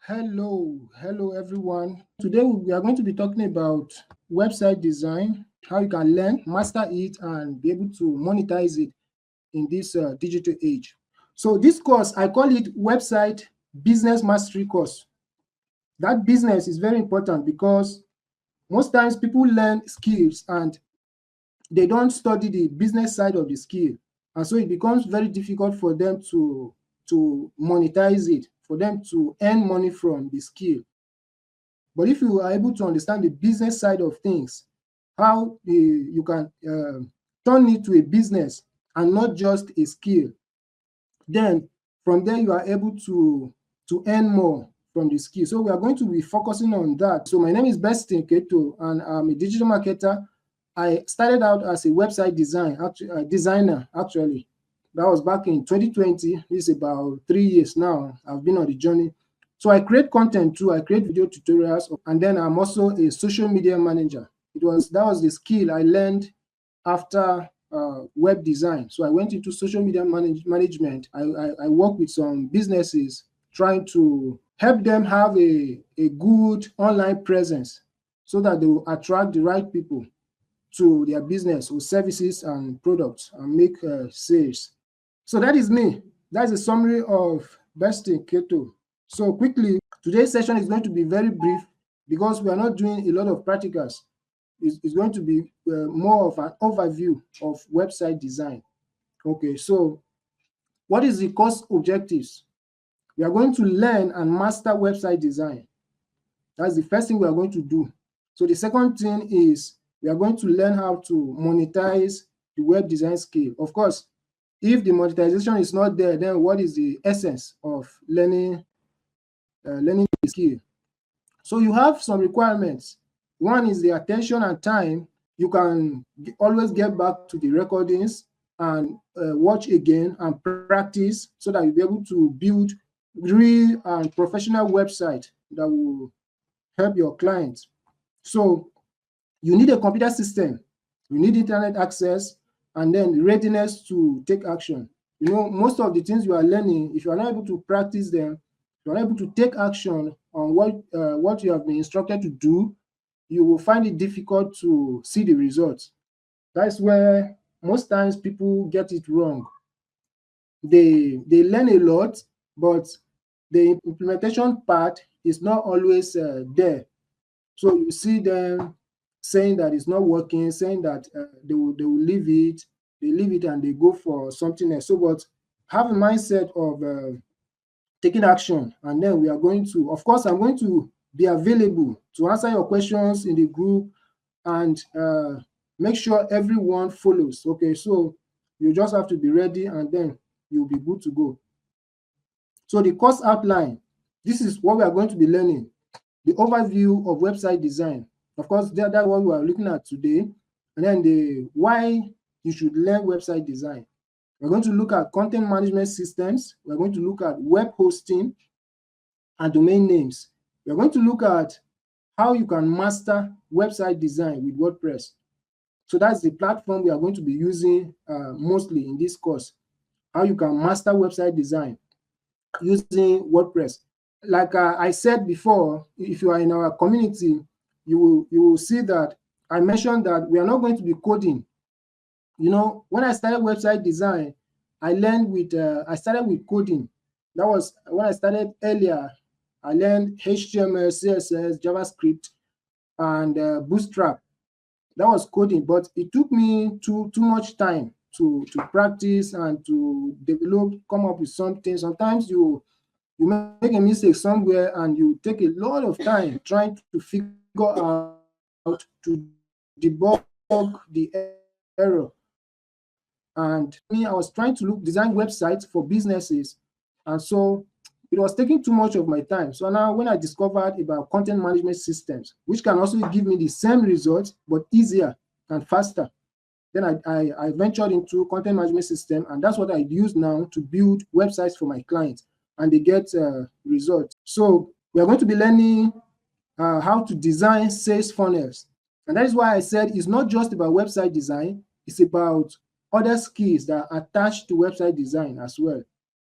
Hello everyone. Today we are going to be talking about website design, how you can learn, master it, and be able to monetize it in this digital age. So this course, I call it Website Business Mastery Course. That business is very important because most times people learn skills and they don't study the business side of the skill. And so it becomes very difficult for them to monetize it, for them to earn money from the skill. But if you are able to understand the business side of things, how you can turn it to a business and not just a skill, then from there you are able to earn more from the skill. So we are going to be focusing on that. So my name is Bestin Keto, and I'm a digital marketer. I started out as a website designer, actually. That was back in 2020. This is about 3 years now. I've been on the journey. So I create content too. I create video tutorials, and then I'm also a social media manager. That was the skill I learned after web design. So I went into social media management. I work with some businesses trying to help them have a good online presence so that they will attract the right people to their business or services and products and make sales. So that is me. That's a summary of Bestin Keto. So quickly, today's session is going to be very brief because we are not doing a lot of practicals. It's going to be more of an overview of website design. Okay, so what is the course objectives? We are going to learn and master website design. That's the first thing we are going to do. So the second thing is we are going to learn how to monetize the web design skill. Of course, if the monetization is not there, then what is the essence of learning the skill? So you have some requirements. One is the attention and time. You can always get back to the recordings and watch again and practice so that you'll be able to build real and professional website that will help your clients. So you need a computer system, you need internet access, and then readiness to take action. You know, most of the things you are learning, if you are not able to practice them, you are not able to take action on what you have been instructed to do, you will find it difficult to see the results. That's where most times people get it wrong. They learn a lot, but the implementation part is not always there. So you see them saying that it's not working, saying that they will leave it, and they go for something else. So, but have a mindset of taking action, and then we are going to, of course, I'm going to be available to answer your questions in the group and make sure everyone follows. Okay, so you just have to be ready, and then you'll be good to go. So the course outline, this is what we are going to be learning. The overview of website design. Of course, that's what we are looking at today. And then the why you should learn website design. We're going to look at content management systems. We're going to look at web hosting and domain names. We're going to look at how you can master website design with WordPress. So that's the platform we are going to be using mostly in this course. How you can master website design using WordPress. Like I said before, if you are in our community, you will see that I mentioned that we are not going to be coding. You know, when I started website design, I started with coding. That was when I started earlier. I learned HTML, CSS, JavaScript, and Bootstrap. That was coding, but it took me too much time to practice and to develop, come up with something. Sometimes you make a mistake somewhere and you take a lot of time trying to figure out to debug the error. And me, I was trying to design websites for businesses, and so it was taking too much of my time. So now when I discovered about content management systems, which can also give me the same results but easier and faster, then I ventured into content management system, and that's what I use now to build websites for my clients, and they get results. So we are going to be learning how to design sales funnels. And that is why I said it's not just about website design, it's about other skills that are attached to website design as well.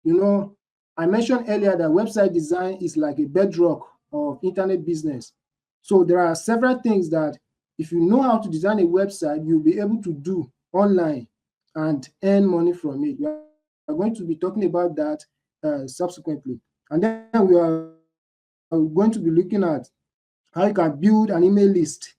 You know, I mentioned earlier that website design is like a bedrock of internet business. So there are several things that if you know how to design a website, you'll be able to do online and earn money from it. We are going to be talking about that subsequently. And then we are going to be looking at how you can build an email list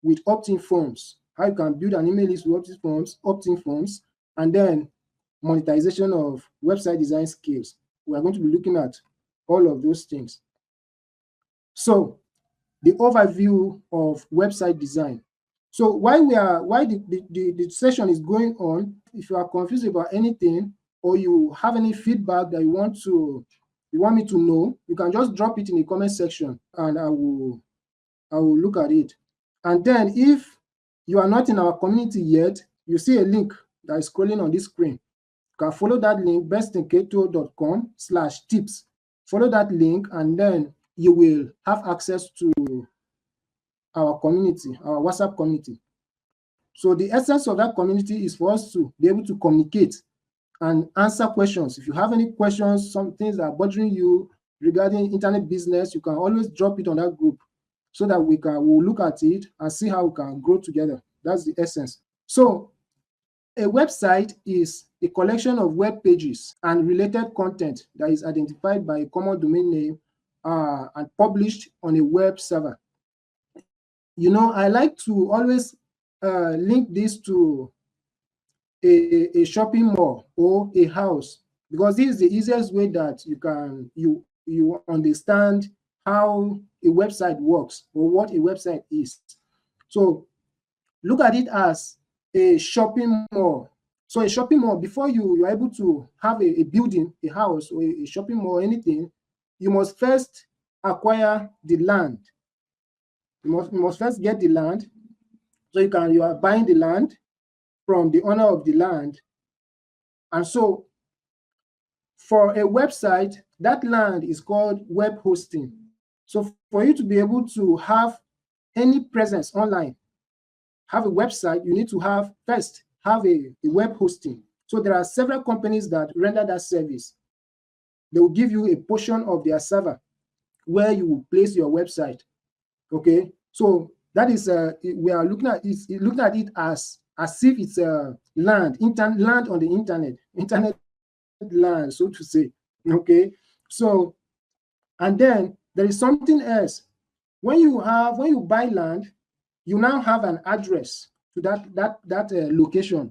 with opt-in forms, how you can build an email list with opt-in forms, and then monetization of website design skills. We are going to be looking at all of those things. So the overview of website design. So while the session is going on, if you are confused about anything or you have any feedback that you want me to know, you can just drop it in the comment section and I will look at it. And then if you are not in our community yet, you see a link that is scrolling on this screen. You can follow that link, bestinketo.com/tips. Follow that link and then you will have access to our community, our WhatsApp community. So the essence of that community is for us to be able to communicate and answer questions. If you have any questions, some things that are bothering you regarding internet business, you can always drop it on that group so that we'll look at it and see how we can grow together. That's the essence. So a website is a collection of web pages and related content that is identified by a common domain name and published on a web server. You know, I like to always link this to a shopping mall or a house, because this is the easiest way that you understand how a website works or what a website is. So look at it as a shopping mall. So a shopping mall, before you're able to have a building, a house or a shopping mall or anything, you must first acquire the land. You must first get the land. So you are buying the land from the owner of the land. And so for a website, that land is called web hosting. So for you to be able to have any presence online, have a website, you need to first have a web hosting. So there are several companies that render that service. They will give you a portion of their server where you will place your website. Okay, so that is we are looking at it as if it's a land on the internet land, so to say. Okay, so and then there is something else. When you buy land, you now have an address to that location.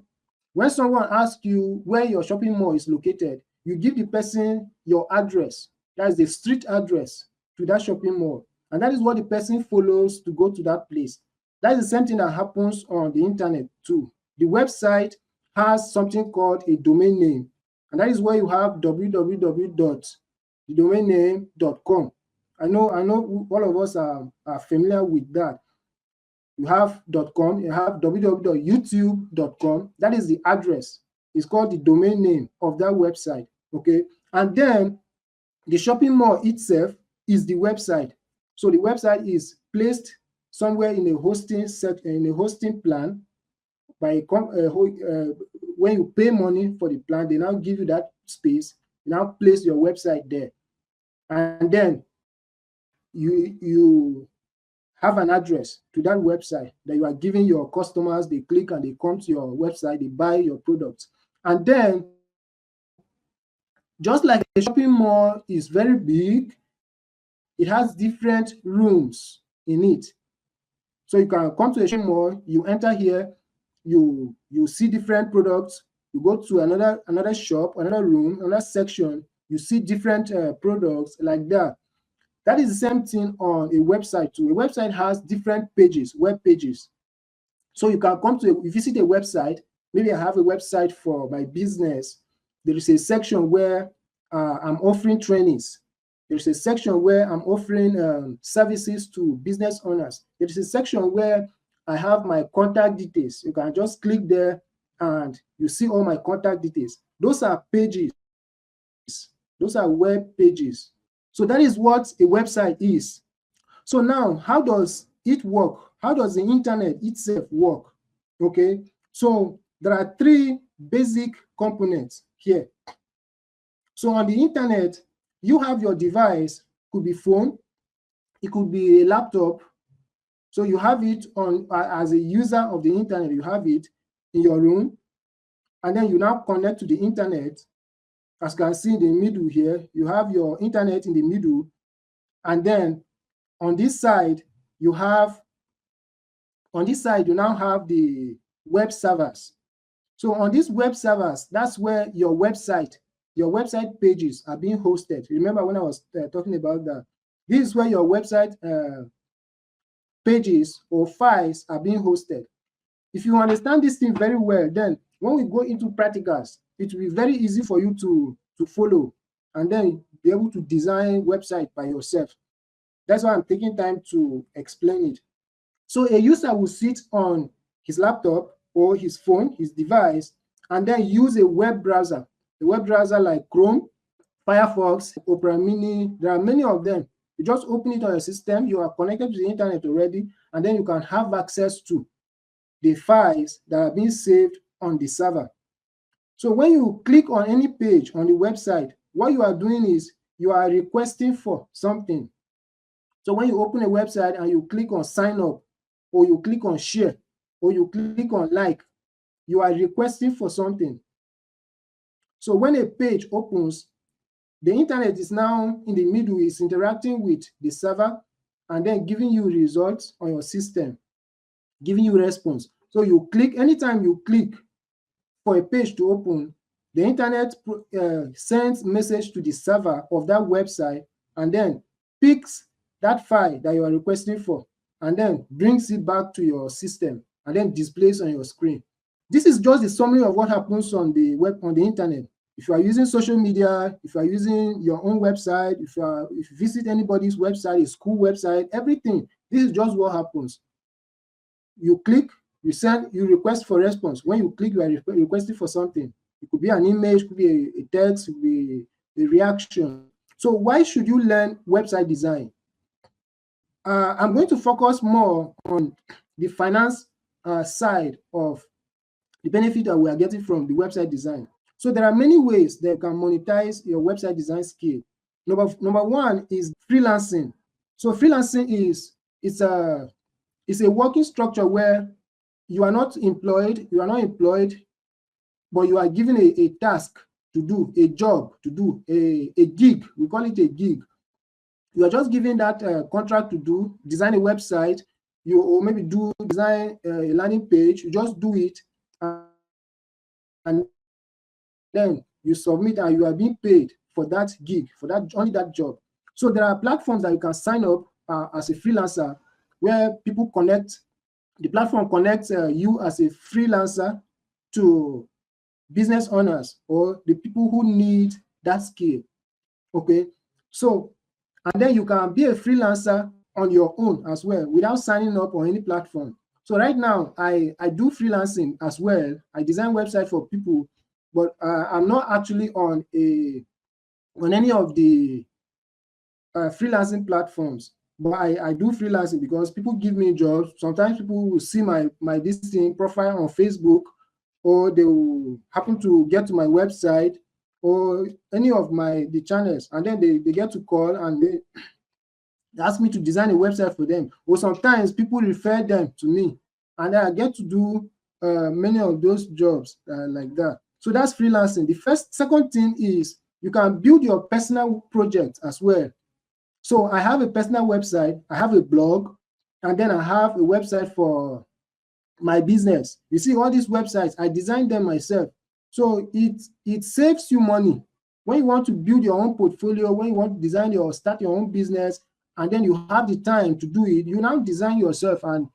When someone asks you where your shopping mall is located, you give the person your address. That's the street address to that shopping mall. And that is what the person follows to go to that place. That's the same thing that happens on the internet too. The website has something called a domain name. And that is where you have www.thedomainname.com. I know all of us are familiar with that. You have .com, you have www.youtube.com. That is the address. It's called the domain name of that website. Okay. And then the shopping mall itself is the website. So the website is placed somewhere in a hosting plan. When you pay money for the plan, they now give you that space. You now place your website there, and then you have an address to that website that you are giving your customers. They click and they come to your website, they buy your products. And then, just like a shopping mall is very big, it has different rooms in it. So you can come to a shopping mall, you enter here, you see different products, you go to another shop, another room, another section, you see different products like that. That is the same thing on a website too. A website has different pages, web pages. So you can visit a website. Maybe I have a website for my business. There is a section where I'm offering trainings. There's a section where I'm offering services to business owners. There is a section where I have my contact details. You can just click there and you see all my contact details. Those are pages. Those are web pages. So that is what a website is. So now, how does it work? How does the internet itself work? Okay, so there are three basic components here. So on the internet, you have your device, could be phone, it could be a laptop. So you have it on as a user of the internet, you have it in your room, and then you now connect to the internet. As you can see in the middle here, you have your internet in the middle, and then on this side, you now have the web servers. So on these web servers, that's where your website pages are being hosted. Remember when I was talking about that? This is where your website pages or files are being hosted. If you understand this thing very well, then when we go into practicals, it will be very easy for you to follow and then be able to design website by yourself. That's why I'm taking time to explain it. So a user will sit on his laptop or his phone, his device, and then use a web browser like Chrome, Firefox, Opera Mini. There are many of them. You just open it on your system, you are connected to the internet already, and then you can have access to the files that are being saved on the server. So when you click on any page on the website, what you are doing is you are requesting for something. So when you open a website and you click on sign up, or you click on share, or you click on like, you are requesting for something. So when a page opens, the internet is now in the middle, is interacting with the server and then giving you results on your system, giving you response. So you click, anytime you click for a page to open, the internet sends message to the server of that website and then picks that file that you are requesting for and then brings it back to your system and then displays on your screen. This is just a summary of what happens on the web, on the internet. If you are using social media, if you are using your own website, if you visit anybody's website, a school website, everything, this is just what happens. You click, you request for response. When you click, you are requesting for something. It could be an image, it could be a text, it could be a reaction. So why should you learn website design? I'm going to focus more on the finance side of the benefit that we are getting from the website design. So there are many ways that you can monetize your website design skill. Number one is freelancing. So freelancing is a working structure where you are not employed, but you are given a task to do, a job to do, a gig. We call it a gig. You are just given that contract to do, design a website, or maybe design a landing page. You just do it, and then you submit, and you are being paid for that gig, for that only that job. So there are platforms that you can sign up as a freelancer, where people connect. The platform connects you as a freelancer to business owners or the people who need that skill. Okay, so and then you can be a freelancer on your own as well without signing up on any platform. So right now, I do freelancing as well. I design websites for people, but I'm not actually on any of the freelancing platforms. But I do freelancing because people give me jobs. Sometimes people will see my profile on Facebook, or they will happen to get to my website or any of the channels, and then they get to call and they ask me to design a website for them. Or sometimes people refer them to me, and I get to do many of those jobs like that. So that's freelancing. The second thing is you can build your personal project as well. So I have a personal website, I have a blog, and then I have a website for my business. You see, all these websites, I designed them myself. So it saves you money. When you want to build your own portfolio, when you want to design or start your own business, and then you have the time to do it, you now design yourself, and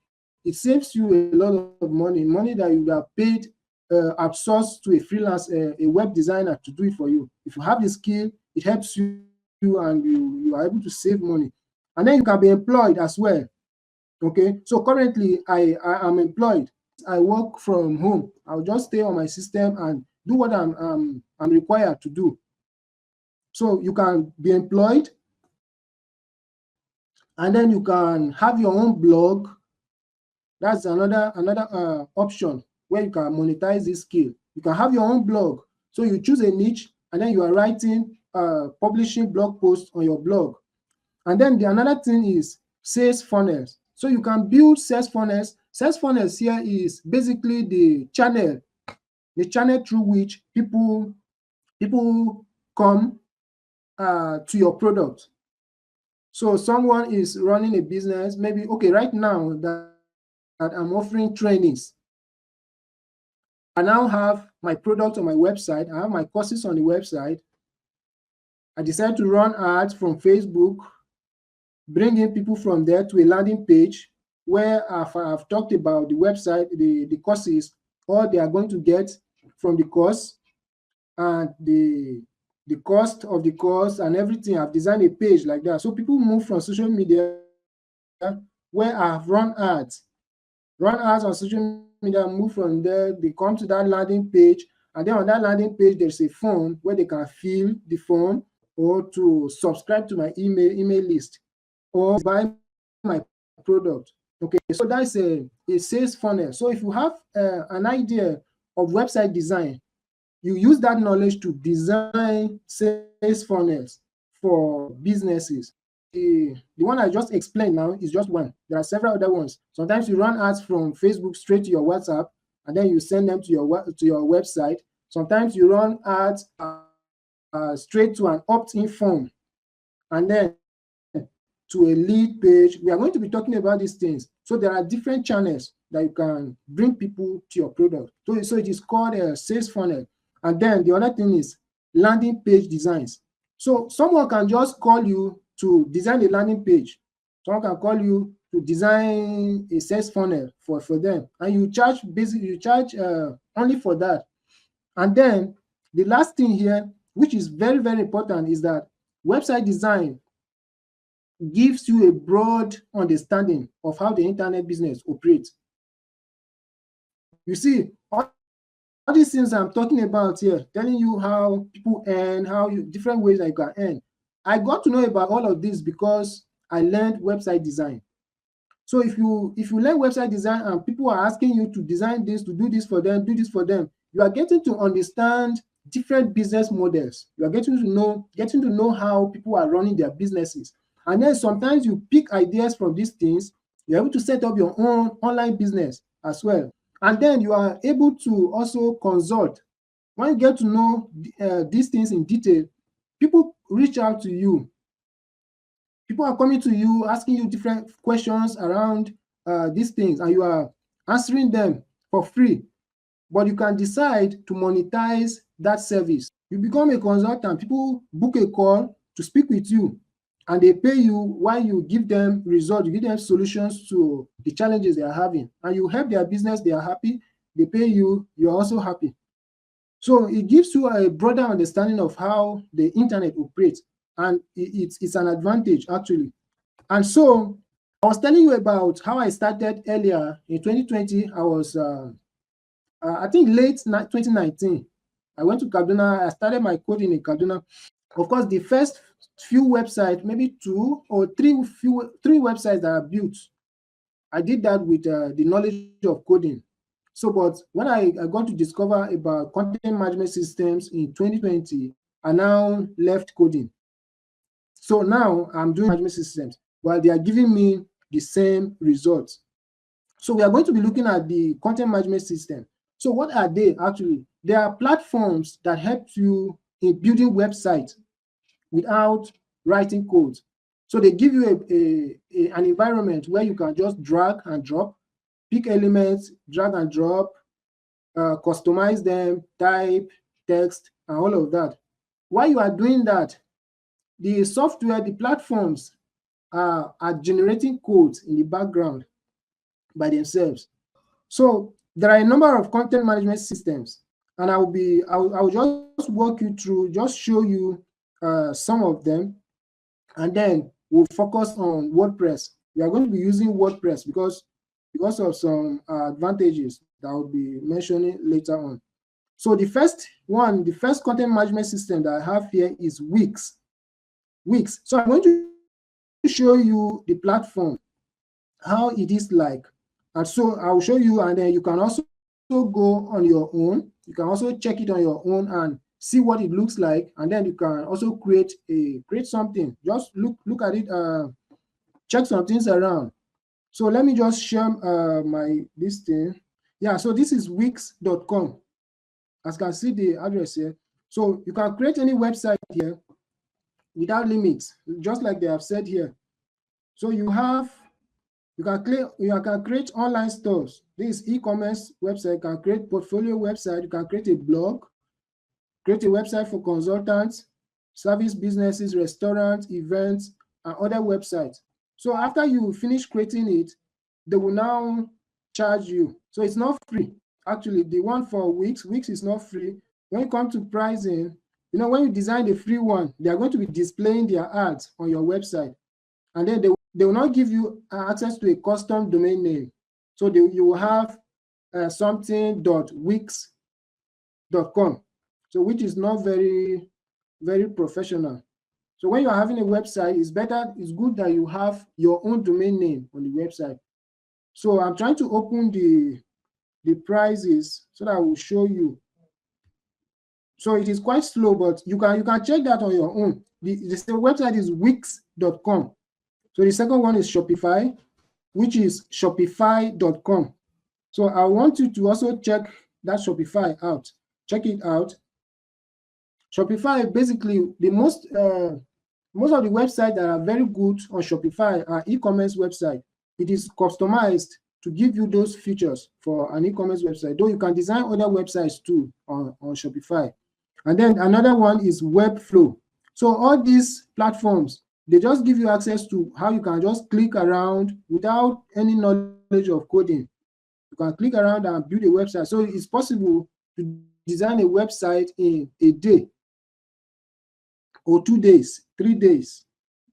it saves you a lot of money that you would have paid outsourced to a freelance, a web designer to do it for you. If you have the skill, it helps you, and you are able to save money. And then you can be employed as well. Okay, so currently I am employed. I work from home. I'll just stay on my system and do what I'm required to do. So you can be employed, and then you can have your own blog. That's another option where you can monetize this skill. You can have your own blog. So you choose a niche and then you are writing, publishing blog posts on your blog. And then another thing is sales funnels. So you can build sales funnels. Sales funnels here is basically the channel through which people come to your product. So someone is running a business, maybe, okay, right now that I'm offering trainings, I now have my product on my website, I have my courses on the website. I decide to run ads from Facebook, bring in people from there to a landing page where I've talked about the website, the courses, all they are going to get from the course, and the cost of the course and everything. I've designed a page like that. So people move from social media where I've run ads on social media, move from there, they come to that landing page, and then on that landing page, there's a form where they can fill the form or to subscribe to my email list or buy my product. Okay, so that's a sales funnel. So if you have an idea of website design, you use that knowledge to design sales funnels for businesses. The one I just explained now is just one. There are several other ones. Sometimes you run ads from Facebook straight to your WhatsApp, and then you send them to your website. Sometimes you run ads straight to an opt-in form, and then to a lead page. We are going to be talking about these things. So there are different channels that you can bring people to your product. So it is called a sales funnel. And then the other thing is landing page designs. So someone can just call you to design a landing page. Someone can call you to design a sales funnel for them, and you charge only for that. And then the last thing here, which is very, very important, is that website design gives you a broad understanding of how the internet business operates. You see, all these things I'm talking about here, telling you how people earn, different ways that you can earn. I got to know about all of this because I learned website design. So if you learn website design and people are asking you to design this, to do this for them, you are getting to understand different business models. You are getting to know how people are running their businesses. And then sometimes you pick ideas from these things. You're able to set up your own online business as well. And then you are able to also consult. When you get to know these things in detail, people reach out to you. People are coming to you, asking you different questions around these things, and you are answering them for free. But you can decide to monetize that service. You become a consultant. People book a call to speak with you, and they pay you while you give them results, you give them solutions to the challenges they are having, and you help their business. They are happy. They pay you. You are also happy. So it gives you a broader understanding of how the internet operates, and it's an advantage actually. And so I was telling you about how I started earlier in 2020. I was, I think, late 2019. I went to Kaduna. I started my coding in Kaduna. Of course, the first few websites, maybe 2 or 3 websites that I built, I did that with the knowledge of coding. So, but when I got to discover about content management systems in 2020, I now left coding. So now I'm doing management systems while they are giving me the same results. So we are going to be looking at the content management system. So what are they actually? They are platforms that help you in building websites without writing code. So they give you an environment where you can just drag and drop, pick elements, drag and drop, customize them, type, text, and all of that. While you are doing that, the software, the platforms are generating codes in the background by themselves. So there are a number of content management systems, and I will just walk you through, just show you some of them, and then we'll focus on WordPress. We are going to be using WordPress because of some advantages that I'll be mentioning later on. So the first content management system that I have here is Wix. Wix. So I'm going to show you the platform, how it is like. And so I'll show you, and then you can also go on your own. You can also check it on your own and see what it looks like, and then you can also create something. Just look at it, check some things around. So let me just share this thing. Yeah, so this is wix.com. As you can see the address here. So you can create any website here without limits, just like they have said here. So you can create online stores. This is e-commerce website. You can create portfolio website. You can create a blog, create a website for consultants, service businesses, restaurants, events, and other websites. So after you finish creating it, they will now charge you. So it's not free. Actually, the one for Wix is not free. When you come to pricing, when you design the free one, they are going to be displaying their ads on your website, and then they will not give you access to a custom domain name. So you will have something.wix.com, so which is not very, very professional. So when you are having a website, it's good that you have your own domain name on the website. So I'm trying to open the prices so that I will show you. So it is quite slow, but you can check that on your own. The website is wix.com. So the second one is Shopify, which is shopify.com. So I want you to also check that Shopify out. Check it out. Shopify, basically, the most of the websites that are very good on Shopify are e-commerce website. It is customized to give you those features for an e-commerce website, though you can design other websites too on Shopify. And then another one is Webflow. So all these platforms, they just give you access to how you can just click around without any knowledge of coding. You can click around and build a website. So it's possible to design a website in a day or 2 days, 3 days.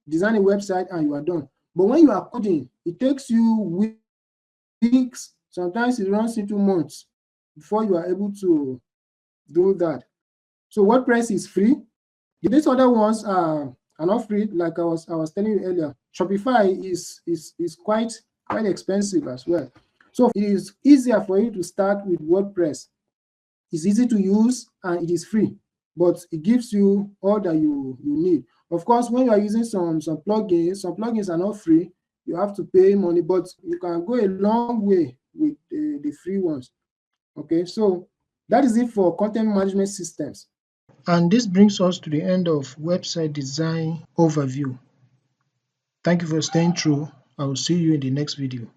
Design a website and you are done. But when you are coding, it takes you weeks, sometimes it runs into months before you are able to do that. So WordPress is free. These other ones are not free, like I was telling you earlier. Shopify is quite expensive as well. So it is easier for you to start with WordPress. It's easy to use and it is free, but it gives you all that you need. Of course, when you are using some plugins are not free. You have to pay money, but you can go a long way with the free ones. Okay, so that is it for content management systems. And this brings us to the end of website design overview. Thank you for staying through. I will see you in the next video.